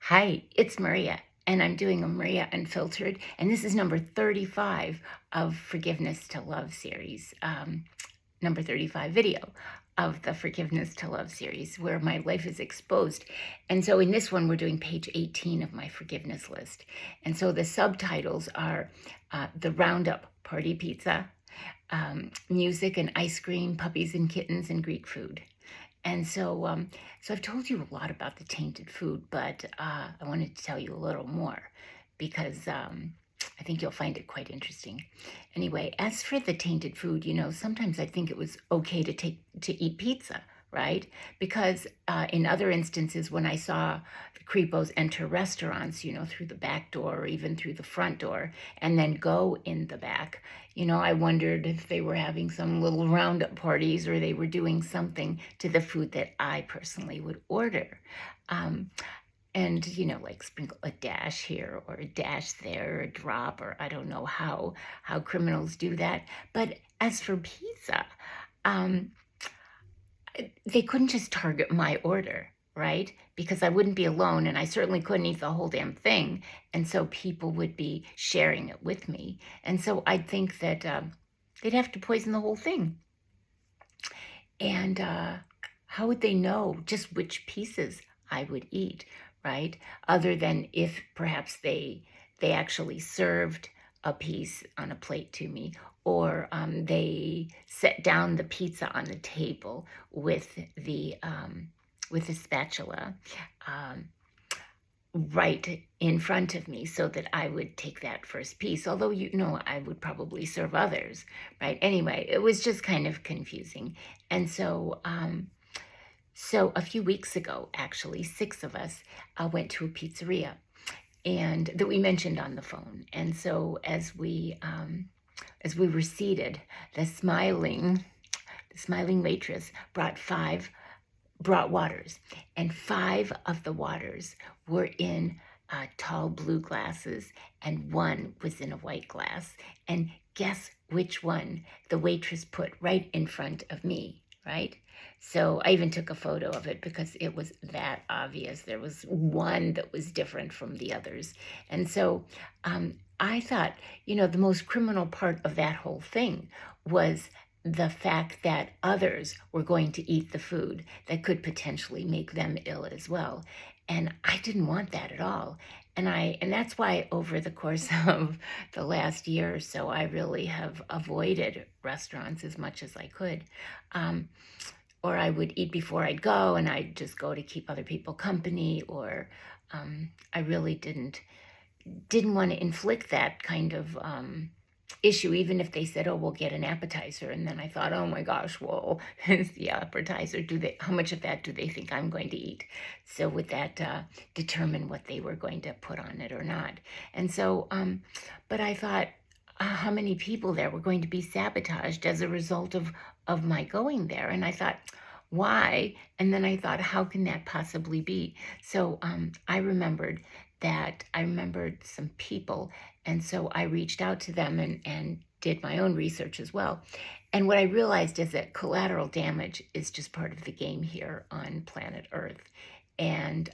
Hi, it's Maria, and I'm doing a Maria Unfiltered, and this is number 35 of Forgiveness to Love series, number 35 video of the Forgiveness to Love series, where my life is exposed. And so in this one, we're doing page 18 of my forgiveness list. And so the subtitles are the Roundup Party Pizza, music and ice cream, puppies and kittens, and Greek food. And so, so I've told you a lot about the tainted food, but I wanted to tell you a little more because I think you'll find it quite interesting. Anyway, as for the tainted food, sometimes I think it was okay to eat pizza, right? Because in other instances, when I saw the creepos enter restaurants, through the back door or even through the front door, and then go in the back, I wondered if they were having some little roundup parties or they were doing something to the food that I personally would order. And, like sprinkle a dash here or a dash there, or a drop, or I don't know how criminals do that. But as for pizza, um, they couldn't just target my order, right? Because I wouldn't be alone and I certainly couldn't eat the whole damn thing. And so people would be sharing it with me. And so I'd think that they'd have to poison the whole thing. And how would they know just which pieces I would eat, right? Other than if perhaps they actually served a piece on a plate to me, or they set down the pizza on the table with the spatula right in front of me so that I would take that first piece, although I would probably serve others, right? Anyway, it was just kind of confusing. And so so a few weeks ago, actually, 6 of us went to a pizzeria and that we mentioned on the phone. And so as we were seated, the smiling waitress brought waters, and 5 of the waters were in tall blue glasses, and 1 was in a white glass. And guess which one the waitress put right in front of me, right? So I even took a photo of it because it was that obvious. There was one that was different from the others. And so I thought, the most criminal part of that whole thing was the fact that others were going to eat the food that could potentially make them ill as well. And I didn't want that at all. And that's why over the course of the last year or so, I really have avoided restaurants as much as I could. Or I would eat before I'd go, and I'd just go to keep other people company, or I really didn't want to inflict that kind of issue, even if they said, oh, we'll get an appetizer. And then I thought, oh my gosh, well, it's the appetizer. How much of that do they think I'm going to eat? So would that determine what they were going to put on it or not? And so, but I thought, how many people there were going to be sabotaged as a result of my going there? And I thought, why? And then I thought, how can that possibly be? So I remembered some people, and so I reached out to them and did my own research as well. And what I realized is that collateral damage is just part of the game here on planet Earth. And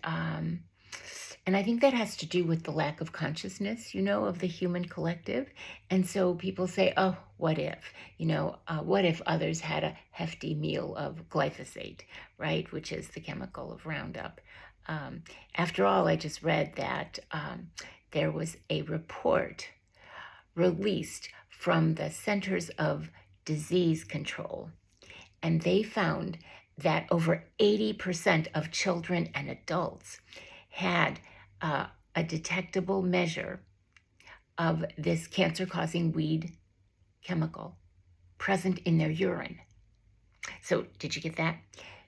I think that has to do with the lack of consciousness, of the human collective. And so people say, oh, what if? What if others had a hefty meal of glyphosate, right, which is the chemical of Roundup? After all, I just read that there was a report released from the Centers of Disease Control, and they found that over 80% of children and adults had a detectable measure of this cancer-causing weed chemical present in their urine. So did you get that?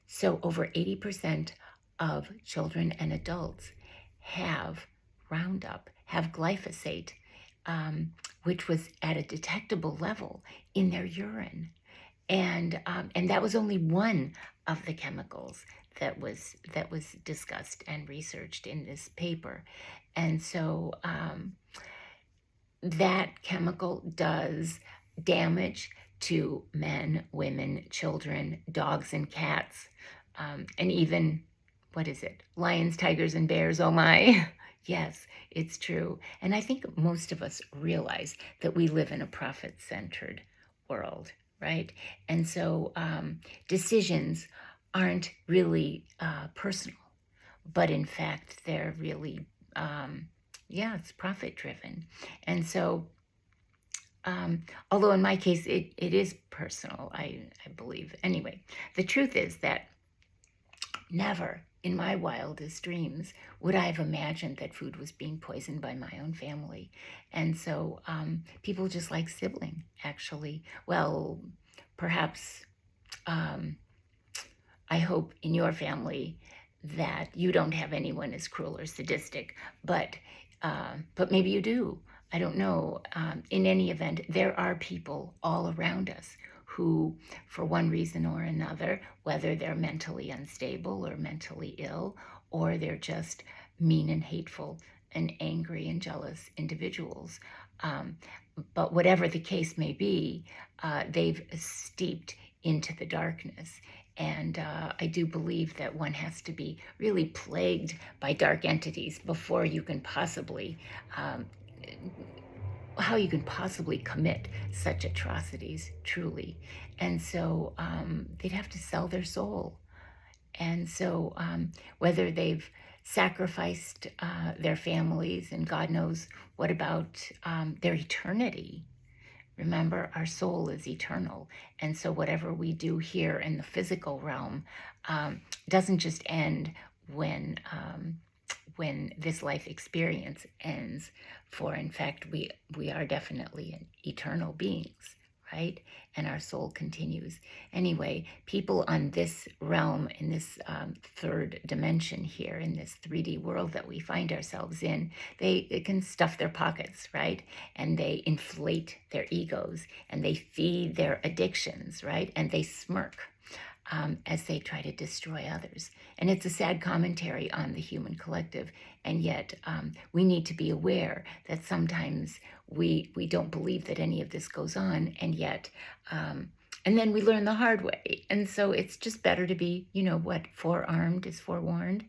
So over 80% of children and adults have Roundup, have glyphosate, which was at a detectable level in their urine. And that was only one of the chemicals that was discussed and researched in this paper. And so that chemical does damage to men, women, children, dogs, and cats, and even what is it? Lions, tigers, and bears, oh my. Yes, it's true. And I think most of us realize that we live in a profit-centered world, right? And so decisions aren't really personal, but in fact, they're really, yeah, it's profit-driven. And so although in my case, it is personal, I believe. Anyway, the truth is that never in my wildest dreams would I have imagined that food was being poisoned by my own family. And so people just like sibling, actually. Well, perhaps I hope in your family that you don't have anyone as cruel or sadistic, but maybe you do. I don't know. In any event, there are people all around us who, for one reason or another, whether they're mentally unstable or mentally ill, or they're just mean and hateful and angry and jealous individuals. But whatever the case may be, they've steeped into the darkness. And I do believe that one has to be really plagued by dark entities before you can possibly, how you can possibly commit such atrocities, truly. And so they'd have to sell their soul. And so whether they've sacrificed their families and God knows what about their eternity. Remember, our soul is eternal. And so whatever we do here in the physical realm doesn't just end when this life experience ends. For in fact, we are definitely eternal beings, right? And our soul continues. Anyway, people on this realm, in this third dimension here, in this 3D world that we find ourselves in, they can stuff their pockets, right? And they inflate their egos, and they feed their addictions, right? And they smirk as they try to destroy others. And it's a sad commentary on the human collective. And yet we need to be aware that sometimes we don't believe that any of this goes on. And yet, and then we learn the hard way. And so it's just better to be, you know what, forearmed is forewarned.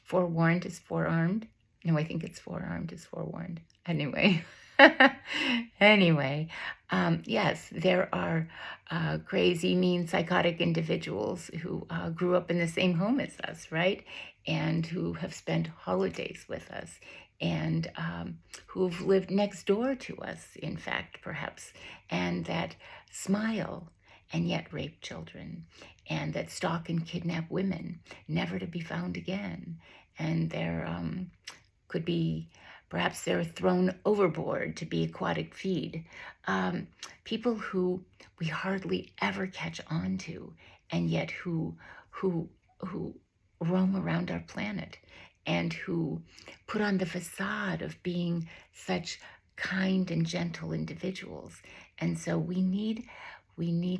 Forewarned is forearmed. No, I think it's forearmed is forewarned. Anyway. Anyway, yes, there are crazy, mean, psychotic individuals who grew up in the same home as us, right? And who have spent holidays with us and who've lived next door to us, in fact, perhaps, and that smile and yet rape children, and that stalk and kidnap women, never to be found again. And there could be, perhaps they're thrown overboard to be aquatic feed. People who we hardly ever catch on to, and yet who roam around our planet and who put on the facade of being such kind and gentle individuals. And so we need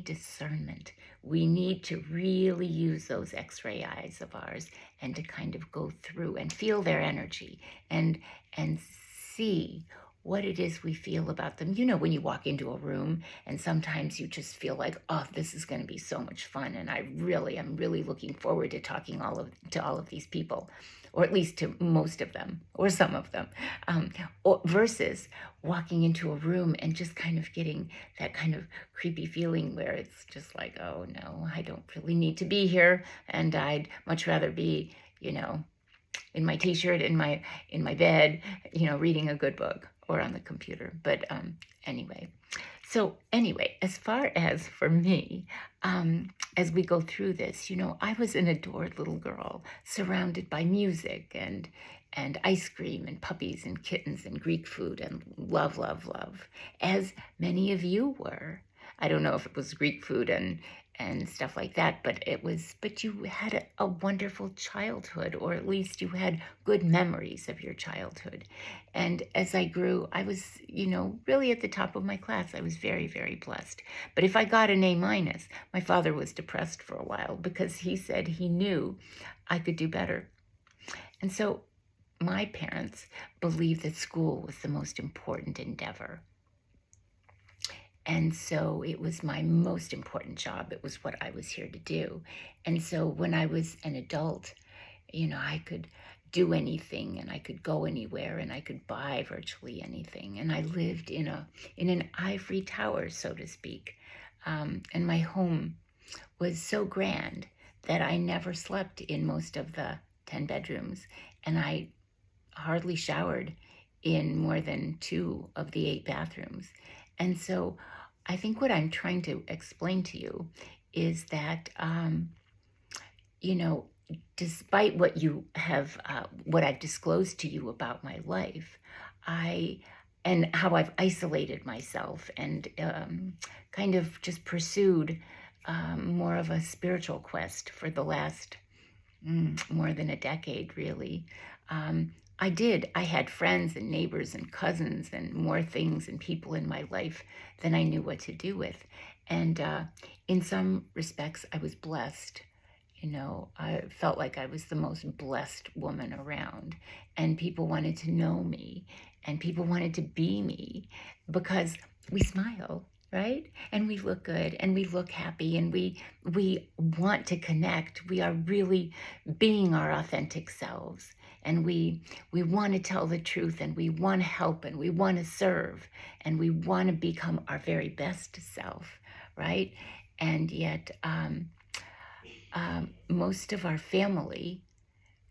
discernment. We need to really use those X-ray eyes of ours and to kind of go through and feel their energy and see what it is we feel about them. You know, when you walk into a room and sometimes you just feel like, oh, this is going to be so much fun, and I'm really looking forward to talking to all of these people, or at least to most of them, or some of them, versus walking into a room and just kind of getting that kind of creepy feeling where it's just like, oh no, I don't really need to be here, and I'd much rather be, you know, in my t-shirt, in my bed, you know, reading a good book or on the computer. But anyway, as far as for me, as we go through this, you know, I was an adored little girl surrounded by music and ice cream and puppies and kittens and Greek food and love, as many of you were. I don't know if it was Greek food and stuff like that, but you had a wonderful childhood, or at least you had good memories of your childhood. And as I grew, I was, you know, really at the top of my class. I was very, very blessed. But if I got an A-, my father was depressed for a while because he said he knew I could do better. And so my parents believed that school was the most important endeavor. And so it was my most important job. It was what I was here to do. And so when I was an adult, I could do anything and I could go anywhere and I could buy virtually anything. And I lived in an ivory tower, so to speak. And my home was so grand that I never slept in most of the 10 bedrooms. And I hardly showered in more than 2 of the 8 bathrooms. And so I think what I'm trying to explain to you is that, you know, despite what I've disclosed to you about my life, and how I've isolated myself and kind of just pursued more of a spiritual quest for the last more than a decade, really. I had friends and neighbors and cousins and more things and people in my life than I knew what to do with. And in some respects, I was blessed. I felt like I was the most blessed woman around, and people wanted to know me, and people wanted to be me because we smile, right? And we look good, and we look happy, and we want to connect. We are really being our authentic selves, and we want to tell the truth, and we want to help, and we want to serve, and we want to become our very best self, right? And yet, most of our family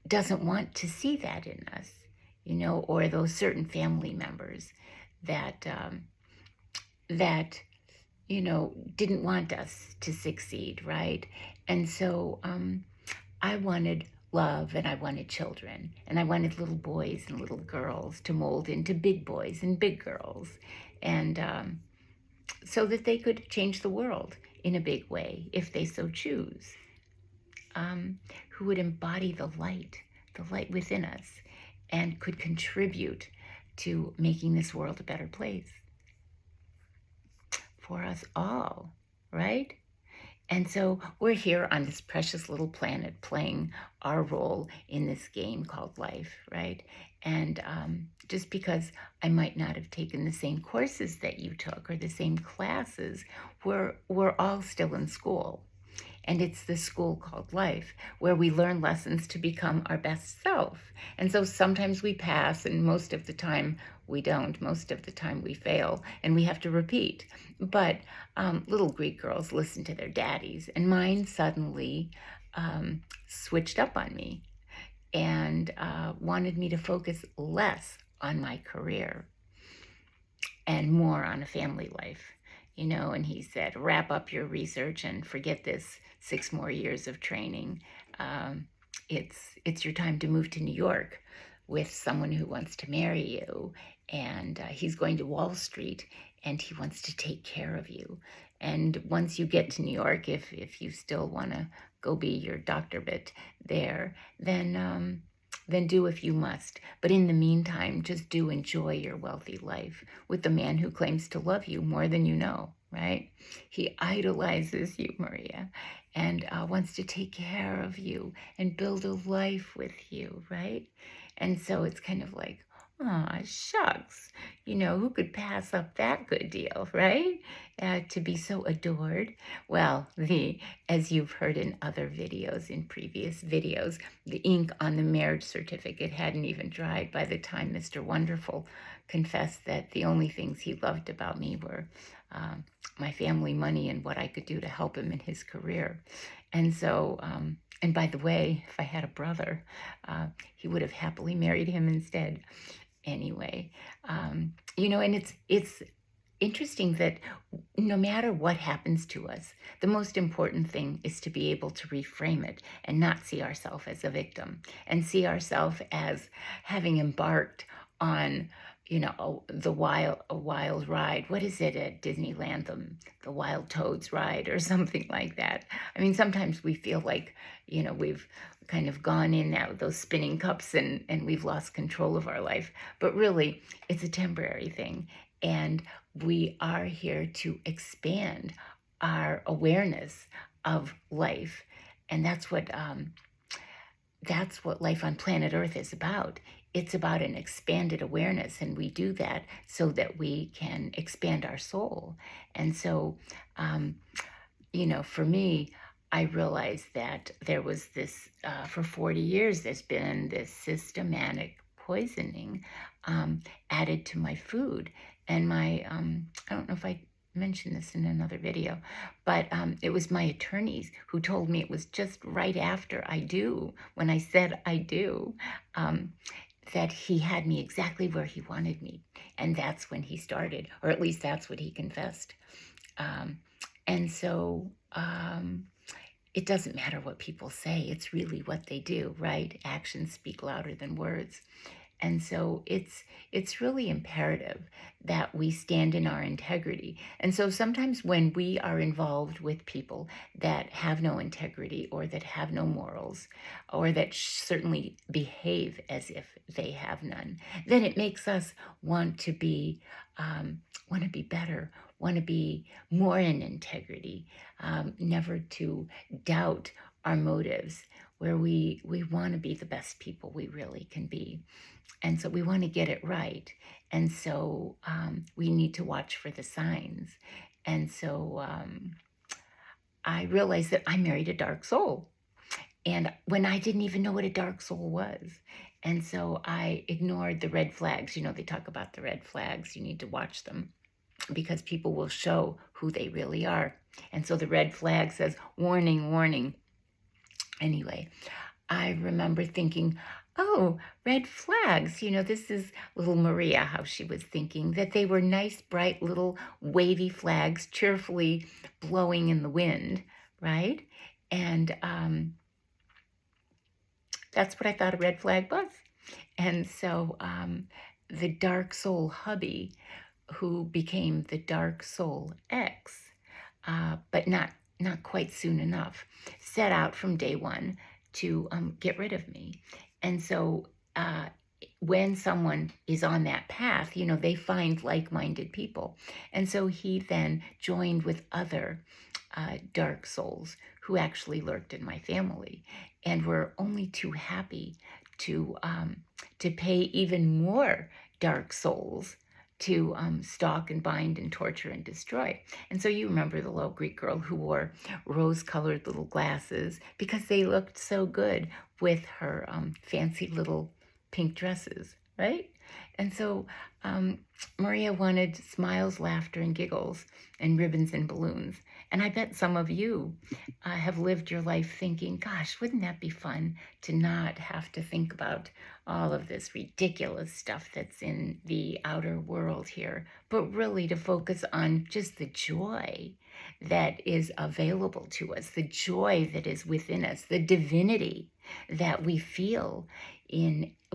doesn't want to see that in us, or those certain family members that didn't want us to succeed, right? And so I wanted love, and I wanted children, and I wanted little boys and little girls to mold into big boys and big girls, and so that they could change the world in a big way if they so choose. Who would embody the light within us, and could contribute to making this world a better place for us all, right? And so we're here on this precious little planet playing our role in this game called life, right? And just because I might not have taken the same courses that you took or the same classes, we're all still in school. And it's the school called life, where we learn lessons to become our best self. And so sometimes we pass, and most of the time we don't. Most of the time we fail, and we have to repeat. But little Greek girls listen to their daddies, and mine suddenly switched up on me and wanted me to focus less on my career and more on a family life. And he said, wrap up your research and forget this 6 more years of training. It's your time to move to New York with someone who wants to marry you, and he's going to Wall Street, and he wants to take care of you. And once you get to New York, if you still want to go be your doctor bit there, then do if you must. But in the meantime, just do enjoy your wealthy life with the man who claims to love you more than you know, right? He idolizes you, Maria, and wants to take care of you and build a life with you, right? And so it's kind of like, aw, shucks, who could pass up that good deal, right? To be so adored. Well, as you've heard in other videos, in previous videos, the ink on the marriage certificate hadn't even dried by the time Mr. Wonderful confessed that the only things he loved about me were my family, money, and what I could do to help him in his career. And so, and by the way, if I had a brother, he would have happily married him instead. Anyway, and it's interesting that no matter what happens to us, the most important thing is to be able to reframe it and not see ourselves as a victim, and see ourselves as having embarked on, a wild ride. What is it at Disneyland? The Wild Toads ride or something like that. I mean, sometimes we feel like, we've kind of gone in now with those spinning cups and we've lost control of our life. But really, it's a temporary thing. And we are here to expand our awareness of life. And that's what that's what life on planet Earth is about. It's about an expanded awareness, and we do that so that we can expand our soul. And so, um, for me, I realized that there was this, for 40 years, there's been this systematic poisoning added to my food. And I don't know if I mentioned this in another video, but it was my attorneys who told me it was just right after I do, when I said I do, um, that he had me exactly where he wanted me. And that's when he started, or at least that's what he confessed. Um, and so it doesn't matter what people say. It's really what they do, right? Actions speak louder than words. And so it's really imperative that we stand in our integrity. And so sometimes when we are involved with people that have no integrity or that have no morals or that certainly behave as if they have none, then it makes us want to be better, want to be more in integrity, never to doubt our motives, where we want to be the best people we really can be. And so we want to get it right. And so we need to watch for the signs. And so I realized that I married a dark soul. And when I didn't even know what a dark soul was. And so I ignored the red flags. They talk about the red flags. You need to watch them because people will show who they really are. And so the red flag says, warning, warning. Anyway, I remember thinking, oh, red flags. This is little Maria, how she was thinking, that they were nice, bright, little wavy flags cheerfully blowing in the wind, right? And that's what I thought a red flag was. And so the dark soul hubby, who became the dark soul ex, but not quite soon enough, set out from day one to get rid of me. And so when someone is on that path, they find like-minded people. And so he then joined with other dark souls who actually lurked in my family and were only too happy to pay even more dark souls to stalk and bind and torture and destroy. And so you remember the little Greek girl who wore rose-colored little glasses because they looked so good with her fancy little pink dresses, right? And so Maria wanted smiles, laughter, and giggles, and ribbons and balloons. And I bet some of you have lived your life thinking, gosh, wouldn't that be fun to not have to think about all of this ridiculous stuff that's in the outer world here, but really to focus on just the joy that is available to us, the joy that is within us, the divinity that we feel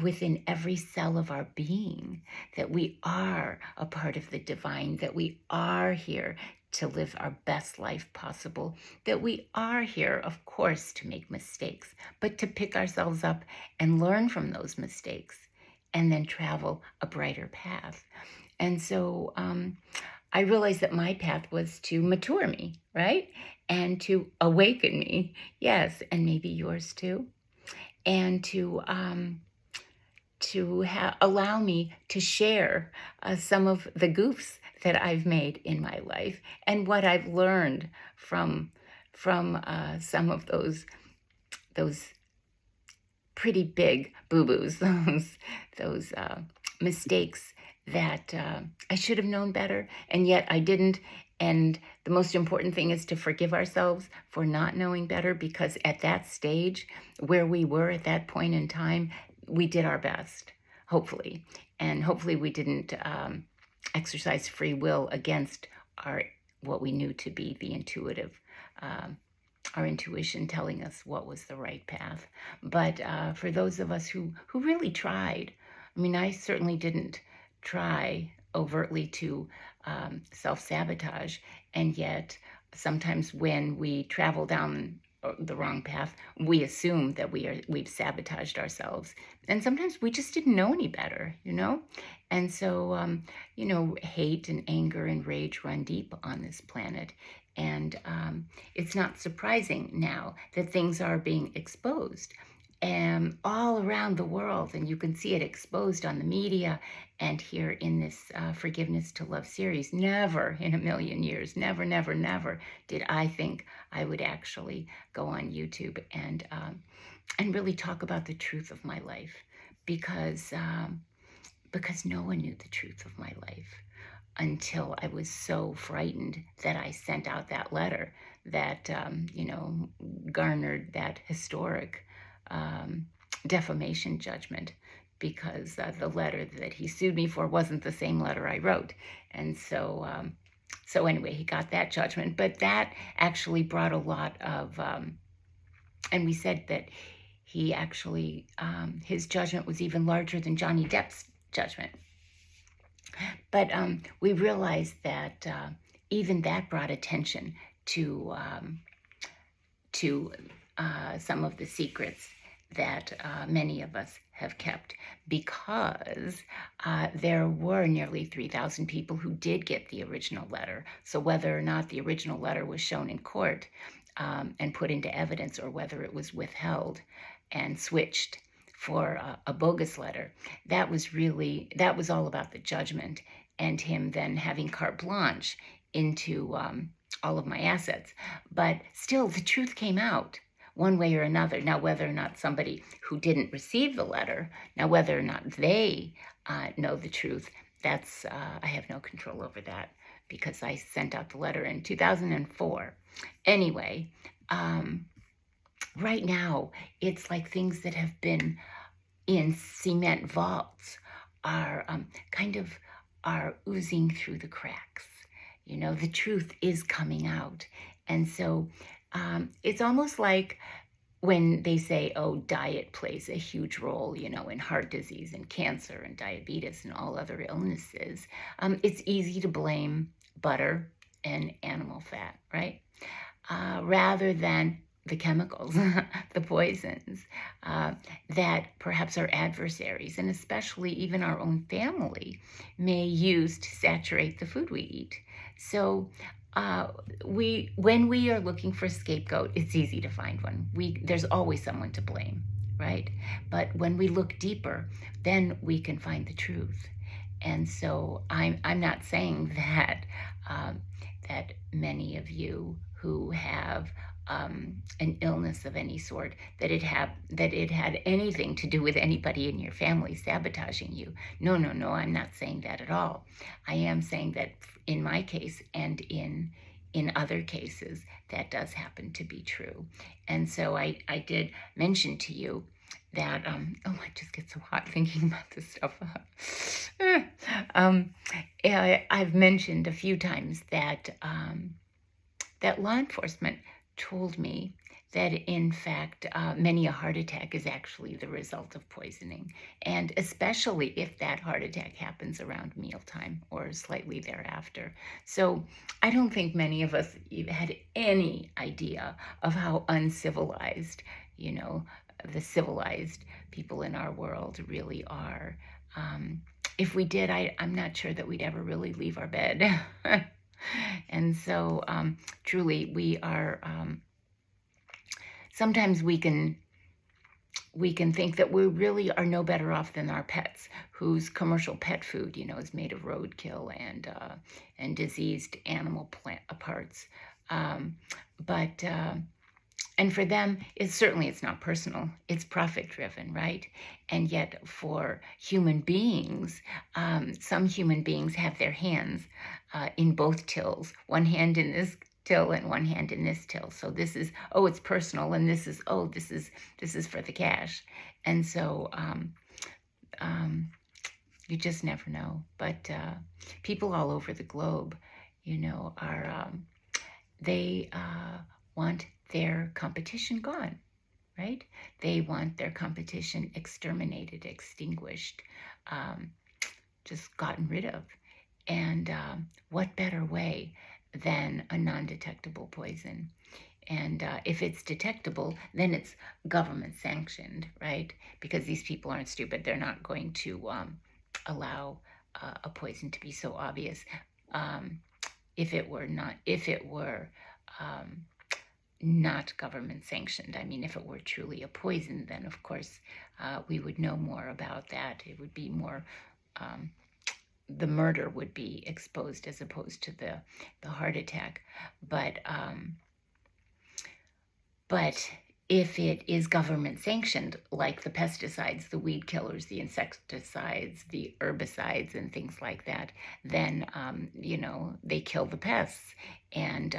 within every cell of our being, that we are a part of the divine, that we are here to live our best life possible, that we are here, of course, to make mistakes, but to pick ourselves up and learn from those mistakes and then travel a brighter path. And so I realized that my path was to mature me, right? And to awaken me, yes, and maybe yours too. And to allow me to share some of the goofs that I've made in my life and what I've learned from some of those pretty big boo-boos, those mistakes that I should have known better, and yet I didn't. And the most important thing is to forgive ourselves for not knowing better, because at that stage, where we were at that point in time, we did our best, hopefully. And hopefully we didn't exercise free will against what we knew to be the intuitive, our intuition telling us what was the right path. But for those of us who really tried, I mean, I certainly didn't try overtly to self-sabotage, and yet sometimes when we travel down the wrong path, we assume that we've sabotaged ourselves, and sometimes we just didn't know any better, and so hate and anger and rage run deep on this planet, and it's not surprising now that things are being exposed. all around the world, and you can see it exposed on the media and here in this Forgiveness to Love series. Never in a million years, never, never, never did I think I would actually go on YouTube and really talk about the truth of my life, because no one knew the truth of my life until I was so frightened that I sent out that letter that, garnered that historic defamation judgment, because the letter that he sued me for wasn't the same letter I wrote. And so anyway, he got that judgment. But that actually brought a lot of, and we said that he actually, his judgment was even larger than Johnny Depp's judgment. But we realized that even that brought attention to some of the secrets that many of us have kept, because there were nearly 3,000 people who did get the original letter. So whether or not the original letter was shown in court and put into evidence, or whether it was withheld and switched for a bogus letter, that was all about the judgment and him then having carte blanche into all of my assets. But still, the truth came out one way or another. Now, whether or not somebody who didn't receive the letter, now whether or not they know the truth, that's I have no control over that, because I sent out the letter in 2004. Anyway, right now, it's like things that have been in cement vaults are are oozing through the cracks. The truth is coming out. And so it's almost like when they say, oh, diet plays a huge role, in heart disease and cancer and diabetes and all other illnesses. It's easy to blame butter and animal fat, right? Rather than the chemicals, the poisons that perhaps our adversaries, and especially even our own family, may use to saturate the food we eat. So when we are looking for a scapegoat, it's easy to find one. There's always someone to blame, right? But when we look deeper, then we can find the truth. And so I'm not saying that that many of you who have an illness of any sort, that it had anything to do with anybody in your family sabotaging you. No, I'm not saying that at all. I am saying that in my case and in other cases, that does happen to be true. And so I did mention to you that, I just get so hot thinking about this stuff. I've mentioned a few times that that law enforcement told me that, in fact, many a heart attack is actually the result of poisoning, and especially if that heart attack happens around mealtime or slightly thereafter. So I don't think many of us had any idea of how uncivilized, the civilized people in our world really are. If we did, I'm not sure that we'd ever really leave our bed. And so truly, we are, sometimes we can think that we really are no better off than our pets, whose commercial pet food, is made of roadkill and diseased animal parts. And for them, it's not personal. It's profit-driven, right? And yet for human beings, some human beings have their hands in both tills, one hand in this till and one hand in this till. So this is, it's personal, and this is, this is for the cash. And so you just never know. But people all over the globe, are, they want their competition gone, right? They want their competition exterminated, extinguished, just gotten rid of. And what better way than a non-detectable poison? And if it's detectable, then it's government sanctioned, right? Because these people aren't stupid. They're not going to allow a poison to be so obvious. If it were not government sanctioned. I mean, if it were truly a poison, then of course we would know more about that. It would be more, the murder would be exposed as opposed to the heart attack. But if it is government sanctioned, like the pesticides, the weed killers, the insecticides, the herbicides, and things like that, then they kill the pests, and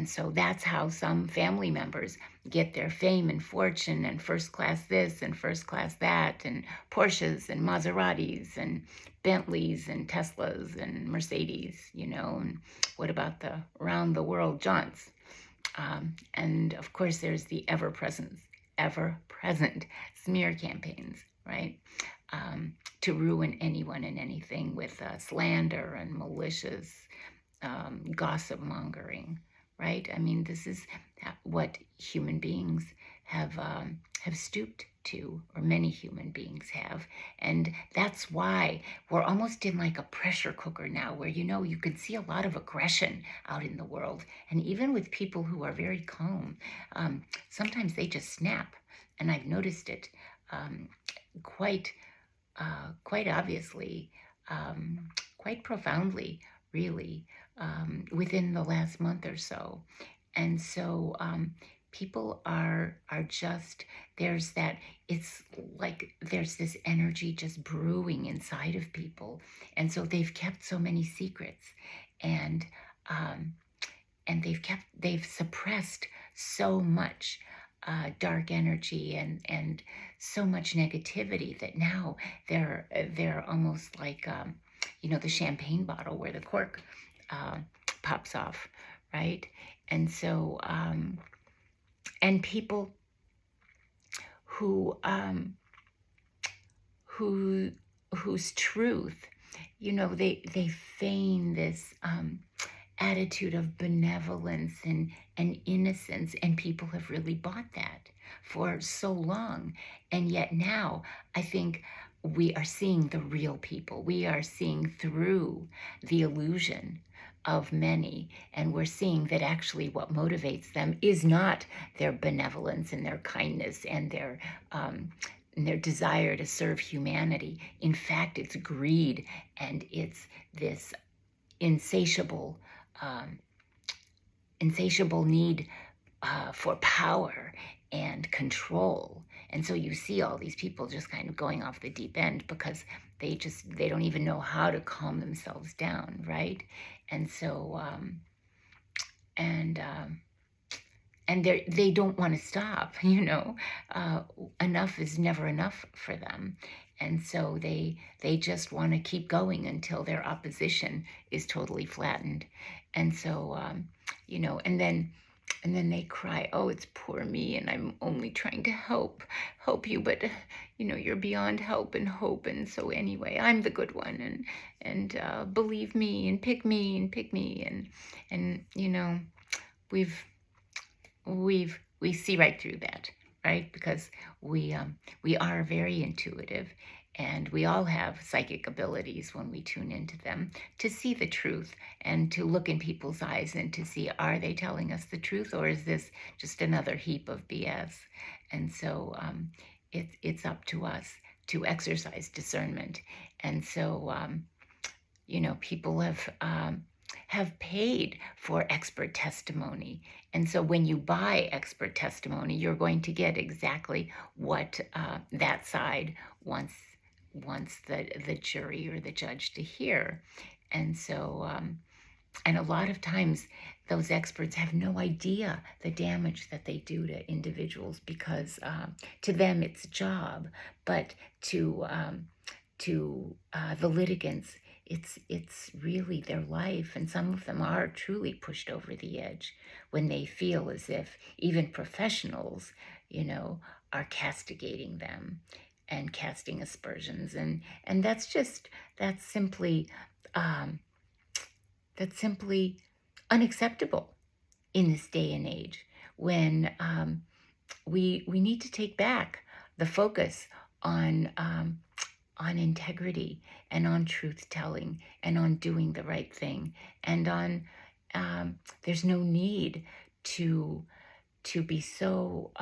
so that's how some family members get their fame and fortune and first class this and first class that and Porsches and Maseratis and Bentleys and Teslas and Mercedes, and what about the round the world jaunts? And of course, there's the ever-present smear campaigns, right? To ruin anyone and anything with slander and malicious gossip mongering, right? I mean, this is what human beings have stooped to, or many human beings have. And that's why we're almost in like a pressure cooker now, where, you can see a lot of aggression out in the world. And even with people who are very calm, sometimes they just snap. And I've noticed it quite obviously, quite profoundly, really, within the last month or so. And so people are just, it's like there's this energy just brewing inside of people. And so they've kept so many secrets, and they've suppressed so much dark energy and so much negativity that now they're almost like the champagne bottle where the cork pops off, right? And so and people whose truth, they feign this attitude of benevolence and innocence, and people have really bought that for so long. And yet now I think we are seeing the real people. We are seeing through the illusion of many, and we're seeing that actually what motivates them is not their benevolence and their kindness and their desire to serve humanity. In fact, it's greed, and it's this insatiable need for power and control. And so you see all these people just kind of going off the deep end because they don't even know how to calm themselves down, right? And so and they don't want to stop. Enough is never enough for them. And so they just want to keep going until their opposition is totally flattened. And so and then they cry, "Oh, it's poor me, and I'm only trying to help you, but you're beyond help and hope, and so anyway, I'm the good one, and believe me, and pick me, and we see right through that, right? Because we are very intuitive, and we all have psychic abilities when we tune into them to see the truth and to look in people's eyes and to see, are they telling us the truth, or is this just another heap of BS? And so it's up to us to exercise discernment. And so people have paid for expert testimony. And so when you buy expert testimony, you're going to get exactly what that side wants the jury or the judge to hear. And so, and a lot of times those experts have no idea the damage that they do to individuals, because to them it's a job, but to the litigants, it's really their life. And some of them are truly pushed over the edge when they feel as if even professionals, are castigating them and casting aspersions, and that's simply unacceptable in this day and age, when we need to take back the focus on integrity and on truth telling and on doing the right thing, and on there's no need to be so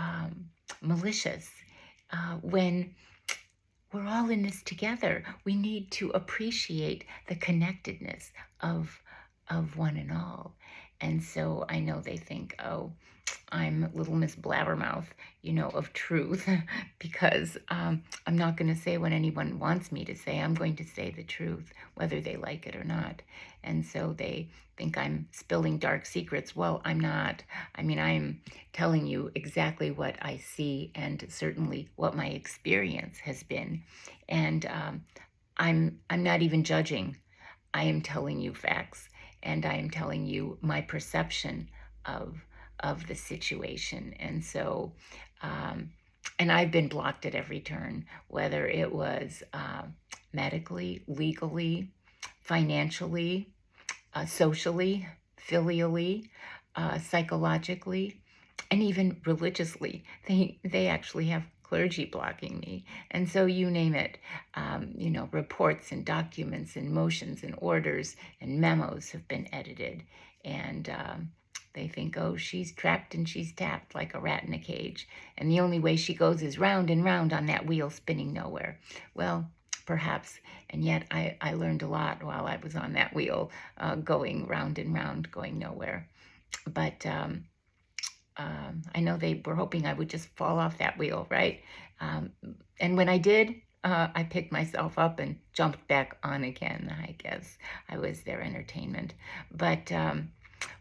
malicious when we're all in this together. We need to appreciate the connectedness of one and all. And so I know they think, oh, I'm little Miss Blabbermouth, of truth, because I'm not going to say what anyone wants me to say. I'm going to say the truth, whether they like it or not. And so they think I'm spilling dark secrets. Well, I'm not. I mean, I'm telling you exactly what I see and certainly what my experience has been. And I'm not even judging. I am telling you facts, and I am telling you my perception of the situation. And so, and I've been blocked at every turn, whether it was medically, legally, financially, socially, filially, psychologically, and even religiously. They actually have clergy blocking me. And so you name it, reports and documents and motions and orders and memos have been edited. And they think, oh, she's trapped and she's tapped like a rat in a cage. And the only way she goes is round and round on that wheel spinning nowhere. Well, perhaps. And yet I learned a lot while I was on that wheel, going round and round, going nowhere. But I know they were hoping I would just fall off that wheel, right? And when I did, I picked myself up and jumped back on again. I guess I was their entertainment. But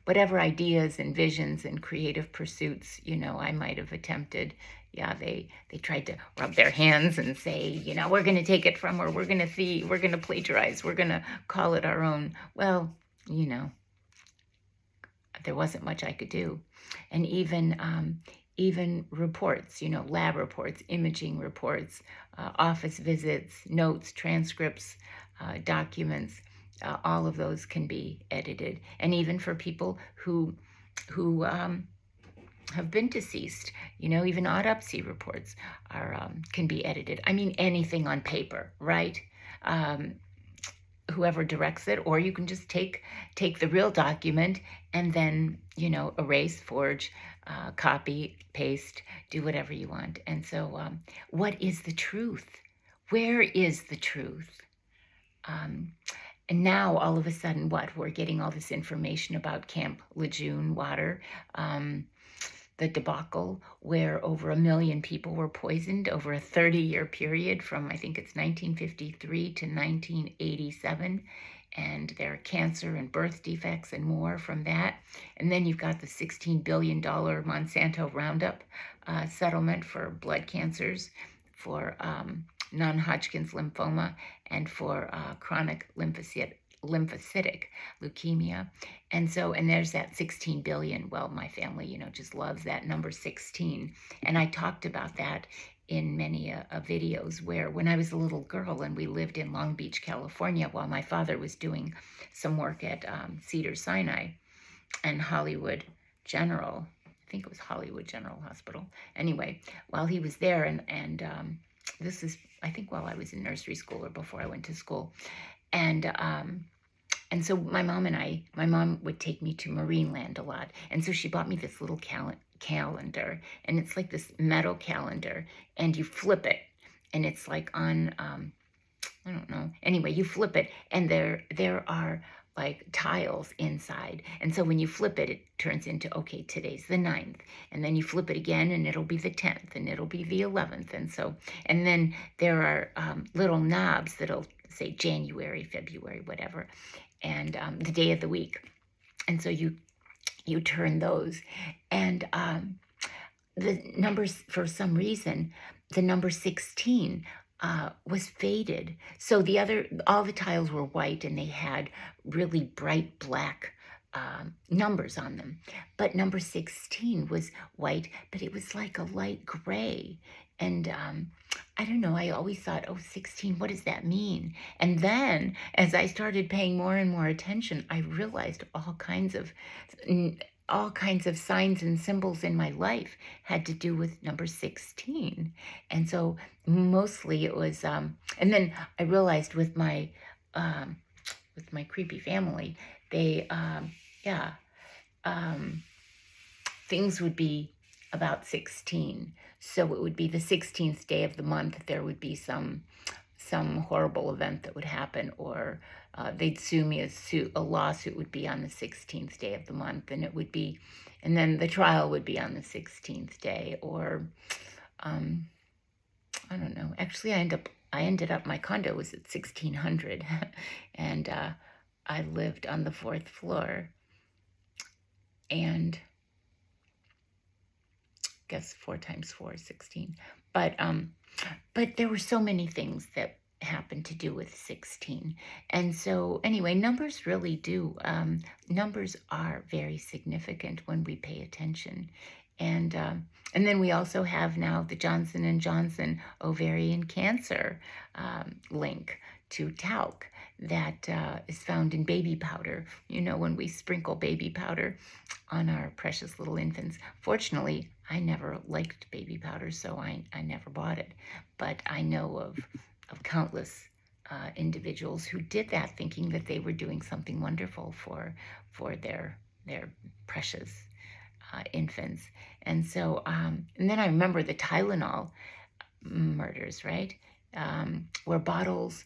whatever ideas and visions and creative pursuits, I might have attempted. Yeah, they tried to rub their hands and say, we're going to take it from her. We're going to plagiarize. We're going to call it our own. Well, there wasn't much I could do. And even reports, lab reports, imaging reports, office visits, notes, transcripts, documents, all of those can be edited. And even for people who have been deceased, even autopsy reports can be edited. I mean, anything on paper, right? Whoever directs it, or you can just take the real document and then, erase, forge, copy, paste, do whatever you want. And so what is the truth? Where is the truth? And now all of a sudden, we're getting all this information about Camp Lejeune water, the debacle where over 1 million people were poisoned over a 30-year period from, I think it's 1953 to 1987. And there are cancer and birth defects and more from that. And then you've got the $16 billion Monsanto ROUNDUP settlement for blood cancers, for non-Hodgkin's lymphoma, and for chronic lymphocytic leukemia. And there's that 16 billion. Well, my family, just loves that number 16. And I talked about that in many videos where when I was a little girl and we lived in Long Beach, California, while my father was doing some work at Cedars-Sinai and Hollywood General, I think it was Hollywood General Hospital. Anyway, while he was there, and this is, I think, while I was in nursery school or before I went to school. And so my mom would take me to Marineland a lot. And so she bought me this little calendar, and it's like this metal calendar, and you flip it, and it's like on, I don't know. Anyway, you flip it, and there are like tiles inside. And so when you flip it, it turns into, okay, today's the 9th. And then you flip it again, and it'll be the 10th, and it'll be the 11th. And then there are little knobs that'll say January, February, whatever, and the day of the week. And so you turn those, and the numbers, for some reason, the number 16 was faded. So all the tiles were white, and they had really bright black numbers on them. But number 16 was white, but it was like a light gray. And I don't know, I always thought, 16, what does that mean? And then as I started paying more and more attention, I realized all kinds of signs and symbols in my life had to do with number 16. And so mostly it was, and then I realized with my creepy family, they, things would be about 16. So it would be the 16th day of the month. There would be some horrible event that would happen, or they'd sue me. A lawsuit would be on the 16th day of the month, and it would be, and then the trial would be on the 16th day, or I don't know. Actually, I ended up, my condo was at 1600, and I lived on the 4th floor, and I guess 4 times 4 is 16. But there were so many things that happened to do with 16. And so anyway, numbers really do, numbers are very significant when we pay attention. And then we also have now the Johnson & Johnson ovarian cancer link to talc that is found in baby powder. You know, when we sprinkle baby powder on our precious little infants. Fortunately, I never liked baby powder, so I never bought it. But I know of countless individuals who did that, thinking that they were doing something wonderful for their precious infants. And so, and then I remember the Tylenol murders, right? Where bottles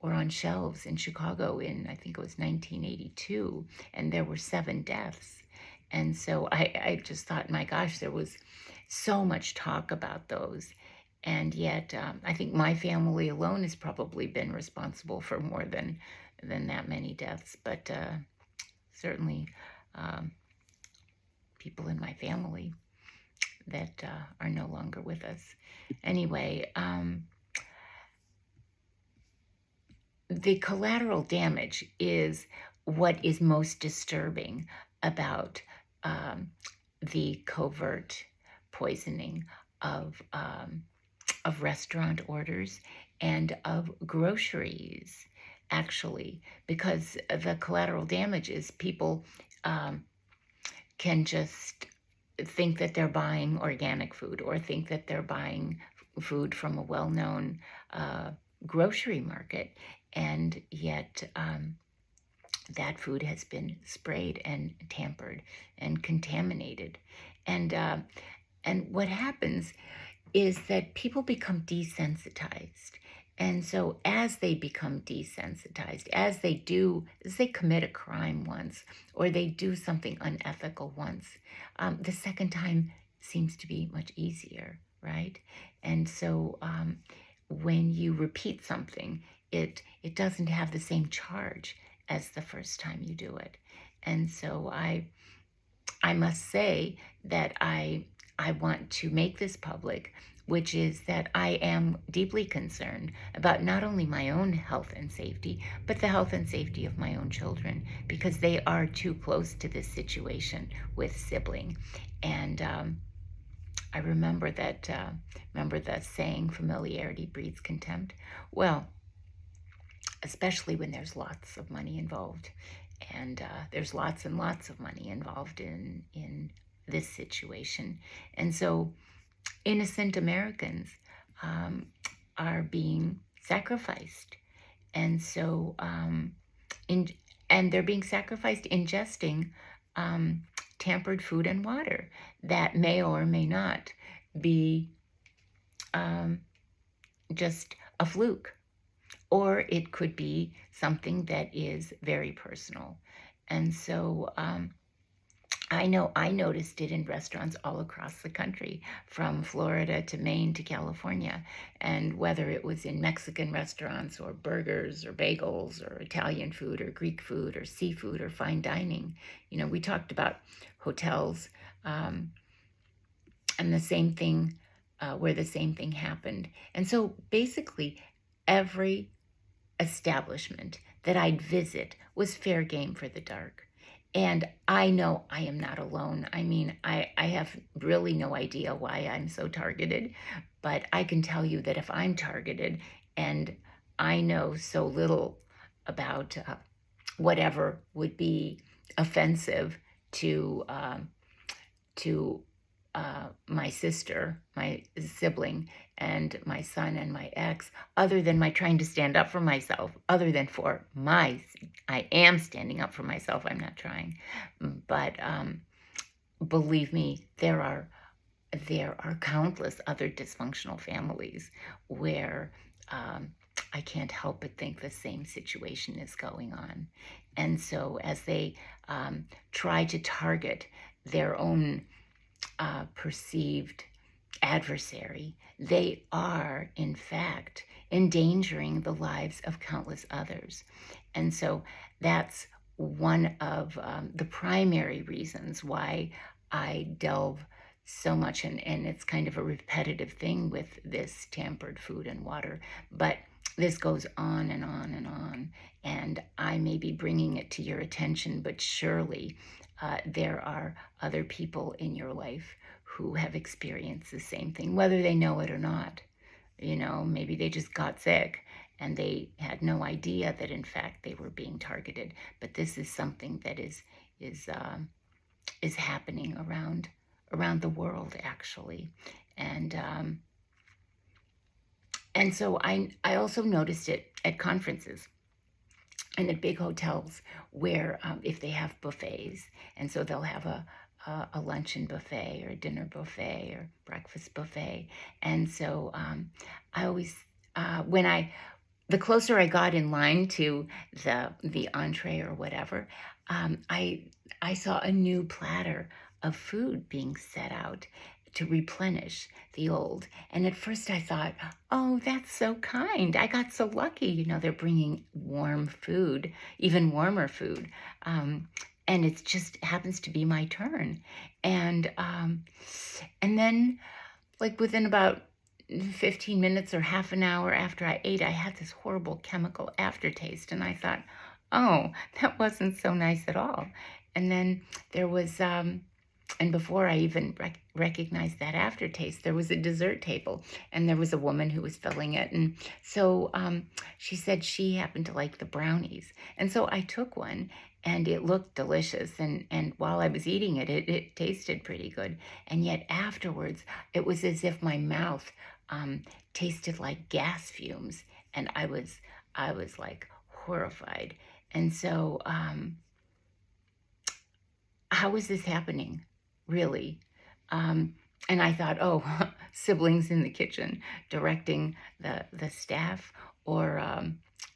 were on shelves in Chicago in, I think it was 1982, and there were 7 deaths. And so I just thought, my gosh, there was so much talk about those. And yet, I think my family alone has probably been responsible for more than that many deaths. But certainly people in my family that are no longer with us. Anyway, the collateral damage is what is most disturbing about the covert poisoning of restaurant orders and of groceries, actually, because the collateral damage is people can just think that they're buying organic food, or think that they're buying food from a well-known grocery market, and yet that food has been sprayed and tampered and contaminated. And what happens is that people become desensitized. And so as they become desensitized, as they commit a crime once, or they do something unethical once, the second time seems to be much easier, right? And so when you repeat something, it doesn't have the same charge as the first time you do it. And so I must say that I want to make this public, which is that I am deeply concerned about not only my own health and safety, but the health and safety of my own children, because they are too close to this situation with sibling. And I remember that, remember the saying, familiarity breeds contempt? Well, especially when there's lots of money involved. And there's lots and lots of money involved in this situation. And so innocent Americans are being sacrificed. And so, and they're being sacrificed ingesting tampered food and water that may or may not be just a fluke. Or it could be something that is very personal. And so I know I noticed it in restaurants all across the country, from Florida to Maine to California. And whether it was in Mexican restaurants, or burgers or bagels, or Italian food or Greek food or seafood or fine dining, you know, we talked about hotels and the same thing, where the same thing happened. And so basically every establishment that I'd visit was fair game for the dark. And I know I am not alone. I mean, I have really no idea why I'm so targeted, but I can tell you that if I'm targeted and I know so little about whatever would be offensive to my sister, my sibling, and my son and my ex, other than my trying to stand up for myself, I am standing up for myself, I'm not trying, but believe me, there are countless other dysfunctional families where I can't help but think the same situation is going on. And so, as they try to target their own perceived adversary, they are, in fact, endangering the lives of countless others. And so that's one of the primary reasons why I delve so much, and it's kind of a repetitive thing with this tampered food and water, but this goes on and on and on, and I may be bringing it to your attention, but surely there are other people in your life who have experienced the same thing, whether they know it or not. Maybe they just got sick and they had no idea that in fact they were being targeted. But this is something that is happening around the world, actually, and so I also noticed it at conferences and at big hotels where if they have buffets, and so they'll have a luncheon buffet or a dinner buffet or breakfast buffet. And so I always, the closer I got in line to the entree or whatever, I saw a new platter of food being set out to replenish the old. And at first I thought, oh, that's so kind. I got so lucky. They're bringing warm food, even warmer food. And it just happens to be my turn. And then, like, within about 15 minutes or half an hour after I ate, I had this horrible chemical aftertaste. And I thought, oh, that wasn't so nice at all. And then there was, and before I even recognized that aftertaste, there was a dessert table, and there was a woman who was filling it. And so she said she happened to like the brownies. And so I took one, and it looked delicious. And while I was eating it, it tasted pretty good. And yet afterwards, it was as if my mouth tasted like gas fumes. And I was like horrified. And so how is this happening, really? And I thought, oh, siblings in the kitchen directing the staff, or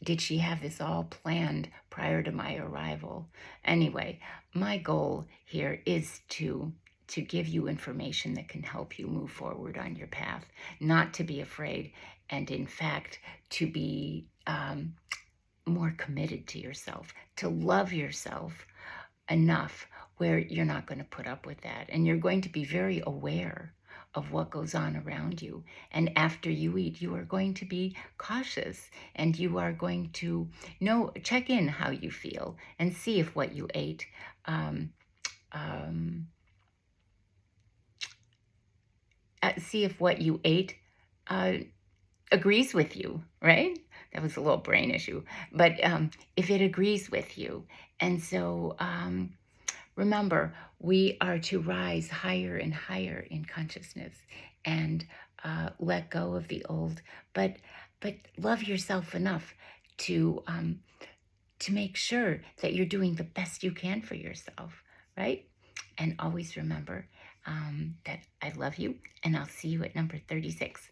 did she have this all planned prior to my arrival? Anyway, my goal here is to give you information that can help you move forward on your path, not to be afraid, and in fact, to be more committed to yourself, to love yourself enough where you're not going to put up with that. And you're going to be very aware of what goes on around you. And after you eat, you are going to be cautious, and you are going to check in how you feel and see if what you ate see if what you ate agrees with you, right? That was a little brain issue. But if it agrees with you. And so remember, we are to rise higher and higher in consciousness and let go of the old, but love yourself enough to make sure that you're doing the best you can for yourself, right? And always remember that I love you, and I'll see you at number 36.